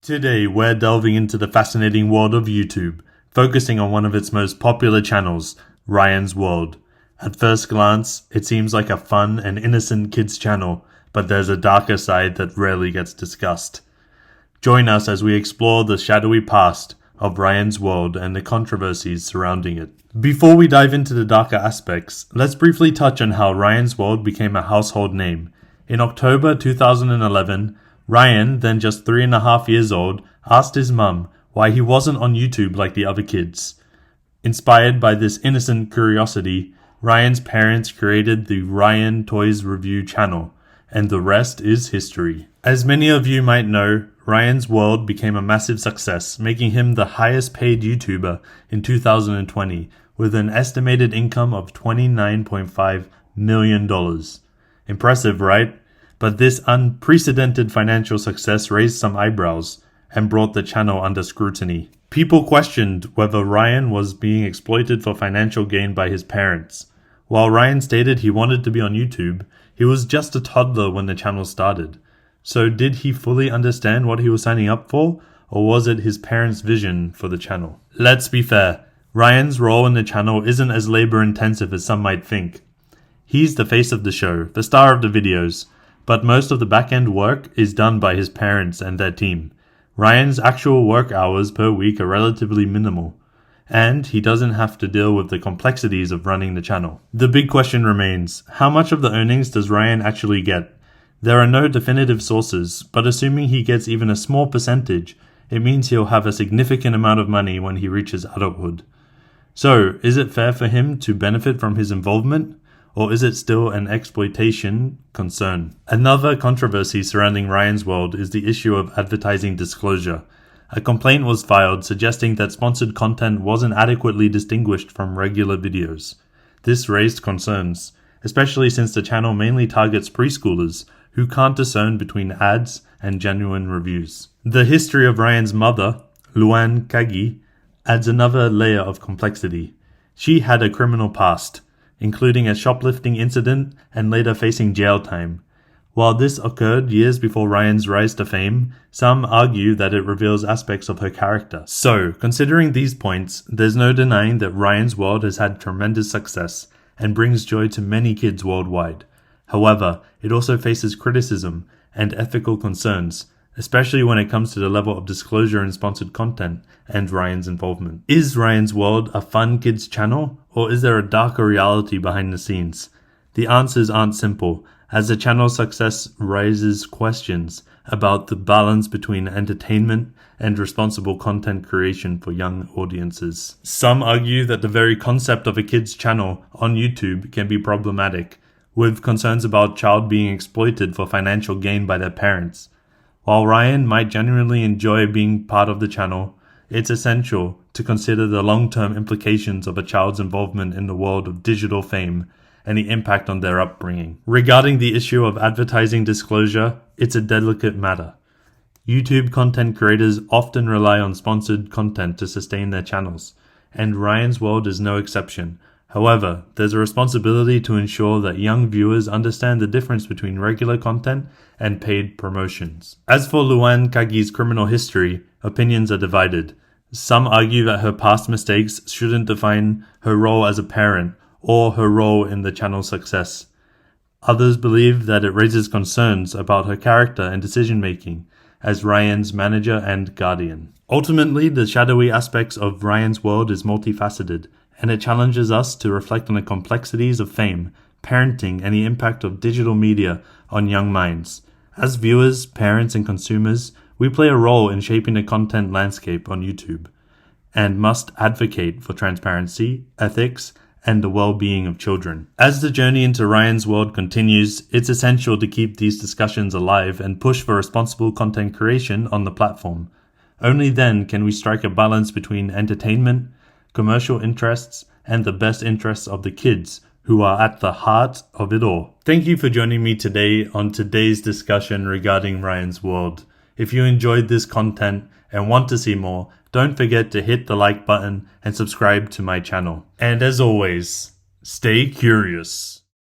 Today, we're delving into the fascinating world of YouTube, focusing on one of its most popular channels, Ryan's World. At first glance, it seems like a fun and innocent kids channel, but there's a darker side that rarely gets discussed. Join us as we explore the shadowy past of Ryan's World and the controversies surrounding it. Before we dive into the darker aspects, let's briefly touch on how Ryan's World became a household name. In October 2011, Ryan, then just 3.5 years old, asked his mum why he wasn't on YouTube like the other kids. Inspired by this innocent curiosity, Ryan's parents created the Ryan Toys Review channel, and the rest is history. As many of you might know, Ryan's World became a massive success, making him the highest paid YouTuber in 2020, with an estimated income of $29.5 million. Impressive, right? But this unprecedented financial success raised some eyebrows and brought the channel under scrutiny. People questioned whether Ryan was being exploited for financial gain by his parents. While Ryan stated he wanted to be on YouTube, he was just a toddler when the channel started. So did he fully understand what he was signing up for, or was it his parents' vision for the channel? Let's be fair, Ryan's role in the channel isn't as labor-intensive as some might think. He's the face of the show, the star of the videos, but most of the back-end work is done by his parents and their team. Ryan's actual work hours per week are relatively minimal, and he doesn't have to deal with the complexities of running the channel. The big question remains, how much of the earnings does Ryan actually get? There are no definitive sources, but assuming he gets even a small percentage, it means he'll have a significant amount of money when he reaches adulthood. So, is it fair for him to benefit from his involvement? Or is it still an exploitation concern? Another controversy surrounding Ryan's World is the issue of advertising disclosure. A complaint was filed suggesting that sponsored content wasn't adequately distinguished from regular videos. This raised concerns, especially since the channel mainly targets preschoolers who can't discern between ads and genuine reviews. The history of Ryan's mother, Luan Kagi, adds another layer of complexity. She had a criminal past, including a shoplifting incident and later facing jail time. While this occurred years before Ryan's rise to fame, some argue that it reveals aspects of her character. So, considering these points, there's no denying that Ryan's World has had tremendous success and brings joy to many kids worldwide. However, it also faces criticism and ethical concerns, especially when it comes to the level of disclosure in sponsored content and Ryan's involvement. Is Ryan's World a fun kids channel, or is there a darker reality behind the scenes? The answers aren't simple, as the channel's success raises questions about the balance between entertainment and responsible content creation for young audiences. Some argue that the very concept of a kids channel on YouTube can be problematic, with concerns about child being exploited for financial gain by their parents. While Ryan might genuinely enjoy being part of the channel, it's essential to consider the long-term implications of a child's involvement in the world of digital fame and the impact on their upbringing. Regarding the issue of advertising disclosure, it's a delicate matter. YouTube content creators often rely on sponsored content to sustain their channels, and Ryan's World is no exception. However, there's a responsibility to ensure that young viewers understand the difference between regular content and paid promotions. As for Luan Kagi's criminal history, opinions are divided. Some argue that her past mistakes shouldn't define her role as a parent or her role in the channel's success. Others believe that it raises concerns about her character and decision-making as Ryan's manager and guardian. Ultimately, the shadowy aspects of Ryan's World is multifaceted, and it challenges us to reflect on the complexities of fame, parenting, and the impact of digital media on young minds. As viewers, parents, and consumers, we play a role in shaping the content landscape on YouTube, and must advocate for transparency, ethics, and the well-being of children. As the journey into Ryan's World continues, it's essential to keep these discussions alive and push for responsible content creation on the platform. Only then can we strike a balance between entertainment, commercial interests, and the best interests of the kids, who are at the heart of it all. Thank you for joining me today on today's discussion regarding Ryan's World. If you enjoyed this content and want to see more, don't forget to hit the like button and subscribe to my channel. And as always, stay curious.